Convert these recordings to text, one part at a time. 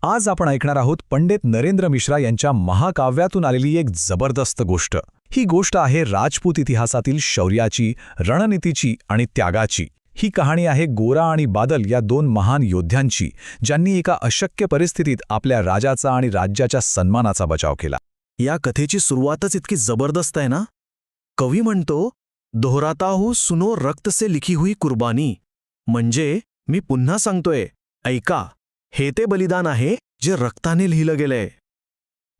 आज आपण ऐकणार आहोत पंडित नरेंद्र मिश्रा यांच्या महाकाव्यातून आलेली एक जबरदस्त गोष्ट. ही गोष्ट आहे राजपूत इतिहासातील शौर्याची, रणनीतीची आणि त्यागाची. ही कहाणी आहे गोरा आणि बादल या दोन महान योद्ध्यांची, ज्यांनी एका अशक्य परिस्थितीत आपल्या राजाचा आणि राज्याच्या सन्मानाचा बचाव केला. या कथेची सुरुवातच इतकी जबरदस्त आहे ना. कवी म्हणतो, दोहराता हूँ सुनो रक्त से लिखी हुई कुर्बानी. म्हणजे मी पुन्हा सांगतोय, ऐका, हे ते बलिदान आहे जे रक्ताने लिहिलं गेलंय.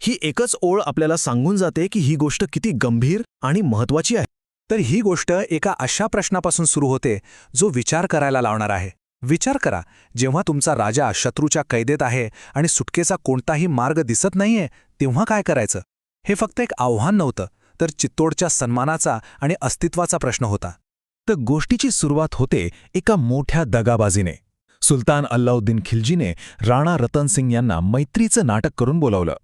ही एकच ओळ आपल्याला सांगून जाते की ही गोष्ट किती गंभीर आणि महत्वाची आहे. तर ही गोष्ट एका अशा प्रश्नापासून सुरू होते जो विचार करायला लावणार आहे. विचार करा, जेव्हा तुमचा राजा शत्रूच्या कैदेत आहे आणि सुटकेचा कोणताही मार्ग दिसत नाहीये, तेव्हा काय करायचं? हे फक्त एक आव्हान नव्हतं, तर चित्तोडच्या सन्मानाचा आणि अस्तित्वाचा प्रश्न होता. तर गोष्टीची सुरुवात होते एका मोठ्या दगाबाजीने. सुलतान अल्लाउद्दीन खिलजीने राणा रतन सिंग यांना मैत्रीचं नाटक करून बोलावलं.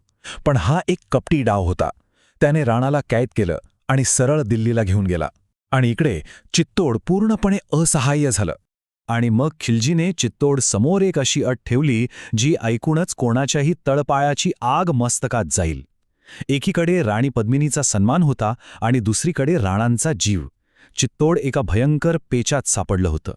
पण हा एक कपटी डाव होता. त्याने राणाला कैद केलं आणि सरळ दिल्लीला घेऊन गेला. आणि इकडे चित्तोड पूर्णपणे असहाय्य झालं. आणि मग खिलजीने चित्तोड समोर एक अशी अट ठेवली जी ऐकूनच कोणाच्याही तळपायाची आग मस्तकात जाईल. एकीकडे राणी पद्मिनीचा सन्मान होता आणि दुसरीकडे राणांचा जीव. चित्तोड एका भयंकर पेचात सापडलं होतं.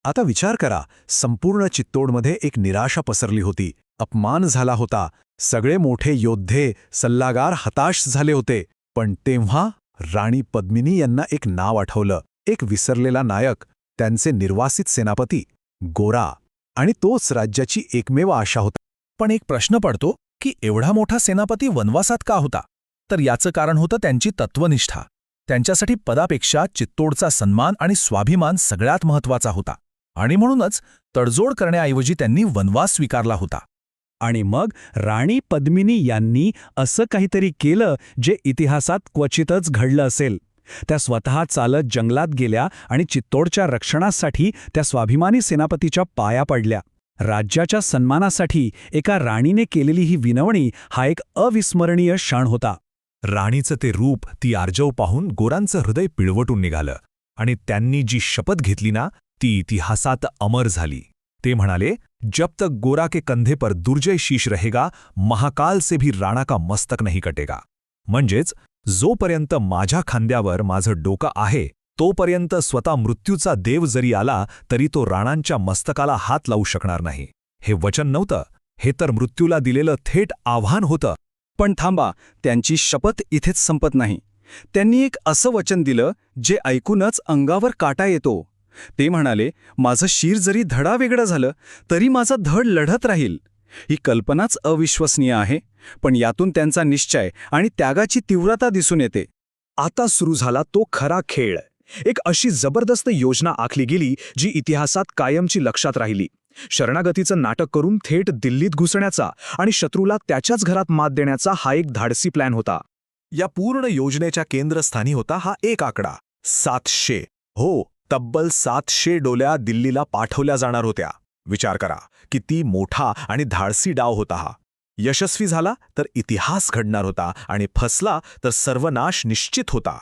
आता विचार करा, संपूर्ण चित्तोडमध्ये एक निराशा पसरली होती. अपमान झाला होता. सगळे मोठे योद्धे, सल्लागार हताश झाले होते. पण तेव्हा राणी पद्मिनी यांना एक नाव आठवलं. एक विसरलेला नायक, त्यांचे निर्वासित सेनापती गोरा. आणि तोच राज्याची एकमेव आशा होता. पण एक प्रश्न पडतो की एवढा मोठा सेनापती वनवासात का होता? तर याचं कारण होतं त्यांची तत्वनिष्ठा. त्यांच्यासाठी पदापेक्षा चित्तोडचा सन्मान आणि स्वाभिमान सगळ्यात महत्त्वाचा होता. आणि म्हणूनच तडजोड करण्याऐवजी त्यांनी वनवास स्वीकारला होता. आणि मग राणी पद्मिनी यांनी असं काहीतरी केलं जे इतिहासात क्वचितच घडलं असेल. त्या स्वतः चालत जंगलात गेल्या आणि चित्तोडच्या रक्षणासाठी त्या स्वाभिमानी सेनापतीच्या पाया पडल्या. राज्याच्या सन्मानासाठी एका राणीने केलेली ही विनवणी हा एक अविस्मरणीय क्षण होता. राणीचं ते रूप, ती आर्जव पाहून गोरांचं हृदय पिळवटून निघालं. आणि त्यांनी जी शपथ घेतली ना, ती इतिहासात अमर झाली. ते म्हणाले, जब तक गोरा के कंधे पर दुर्जय शीश रहेगा, महाकाल से भी राणा का मस्तक नहीं कटेगा. म्हणजेच जोपर्यंत माझ्या खांद्यावर माझं डोकं आहे, तोपर्यंत स्वतः मृत्यूचा देव जरी आला तरी तो राणांच्या मस्तकाला हात लावू शकणार नाही. हे वचन नव्हतं, हे तर मृत्यूला दिलेलं थेट आव्हान होतं. पण थांबा, त्यांची शपथ इथेच संपत नाही. त्यांनी एक असं वचन दिलं जे ऐकूनच अंगावर काटा येतो. ते म्हणाले, माझं शिर जरी धडा वेगळं झालं तरी माझा धड लढत राहील. ही कल्पनाच अविश्वसनीय आहे, पण यातून त्यांचा निश्चय आणि त्यागाची तीव्रता दिसून येते. आता सुरू झाला तो खरा खेळ. एक अशी जबरदस्त योजना आखली गेली जी इतिहासात कायमची लक्षात राहिली. शरणागतीचं नाटक करून थेट दिल्लीत घुसण्याचा आणि शत्रूला त्याच्याच घरात मात देण्याचा हा एक धाडसी प्लॅन होता. या पूर्ण योजनेच्या केंद्रस्थानी होता हा एक आकडा, 700. हो, तब्बल 700 डोल्या दिल्लीला पाठवल्या जाणार होत्या. विचार करा, किती मोठा आणि धाडसी डाव होता हा. यशस्वी झाला तर इतिहास घडणार होता आणि फसला तर सर्वनाश निश्चित होता.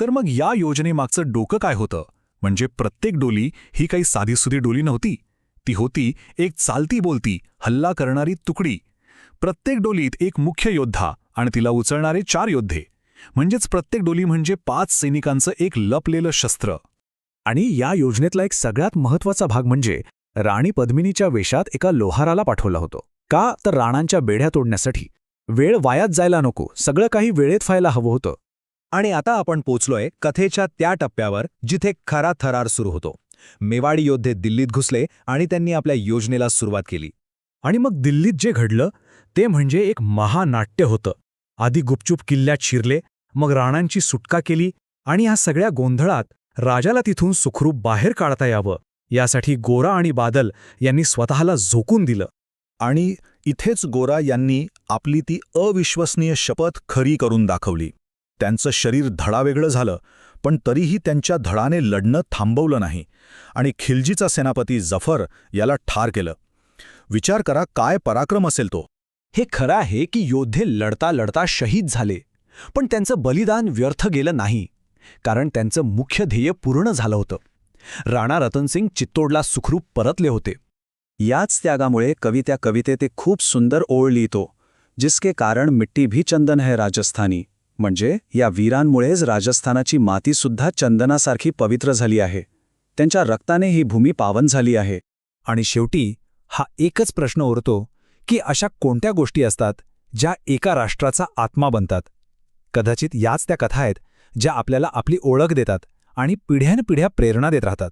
तर मग या योजनेमागचं डोकं काय होतं? म्हणजे प्रत्येक डोली ही काही साधीसुधी डोली नव्हती. ती होती एक चालती बोलती, हल्ला करणारी तुकडी. प्रत्येक डोलीत एक मुख्य योद्धा आणि तिला उचलणारे 4 योद्धे. म्हणजेच प्रत्येक डोली म्हणजे 5 सैनिकांचं एक लपलेलं शस्त्र. आणि या योजनेतला एक सगळ्यात महत्त्वाचा भाग म्हणजे राणी पद्मिनीच्या वेशात एका लोहाराला पाठवलं होतं. का? तर राणांच्या बेड्या तोडण्यासाठी. वेळ वायात जायला नको, सगळं काही वेळेत व्हायला हवं होतं. आणि आता आपण पोचलोय कथेच्या त्या टप्प्यावर जिथे खरा थरार सुरू होतो. मेवाडी योद्धे दिल्लीत घुसले आणि त्यांनी आपल्या योजनेला सुरुवात केली. आणि मग दिल्लीत जे घडलं ते म्हणजे एक महानाट्य होतं. आधी गुपचूप किल्ल्यात शिरले, मग राणांची सुटका केली. आणि या सगळ्या गोंधळात राजाला तिथून सुखरूप बाहेर काढता यावं यासाठी गोरा आणि बादल यांनी स्वतःला झोकून दिलं. आणि इथेच गोरा यांनी आपली ती अविश्वसनीय शपथ खरी करून दाखवली. त्यांचं शरीर धडावेगळं झालं, पण तरीही त्यांच्या धडाने लढणं थांबवलं नाही आणि खिलजीचा सेनापती जफर याला ठार केलं. विचार करा, काय पराक्रम असेल तो. हे खरं आहे की योद्धे लढता लढता शहीद झाले, पण त्यांचं बलिदान व्यर्थ गेलं नाही. कारण त्यांचं मुख्य ध्येय पूर्ण झालं होतं. राणा रतनसिंग चित्तोडला सुखरूप परतले होते. याच त्यागामुळे कवी त्या कवितेत एक खूप सुंदर ओळ लिहितो, जिसके कारण मिट्टी भी चंदन है राजस्थानी. म्हणजे या वीरांमुळेच राजस्थानाची मातीसुद्धा चंदनासारखी पवित्र झाली आहे. त्यांच्या रक्ताने ही भूमी पावन झाली आहे. आणि शेवटी हा एकच प्रश्न उरतो की अशा कोणत्या गोष्टी असतात ज्या एका राष्ट्राचा आत्मा बनतात. कदाचित याच त्या कथा आहेत ज्या आपल्याला आपली ओळख देतात आणि पिढ्यानपिढ्या प्रेरणा देत राहतात.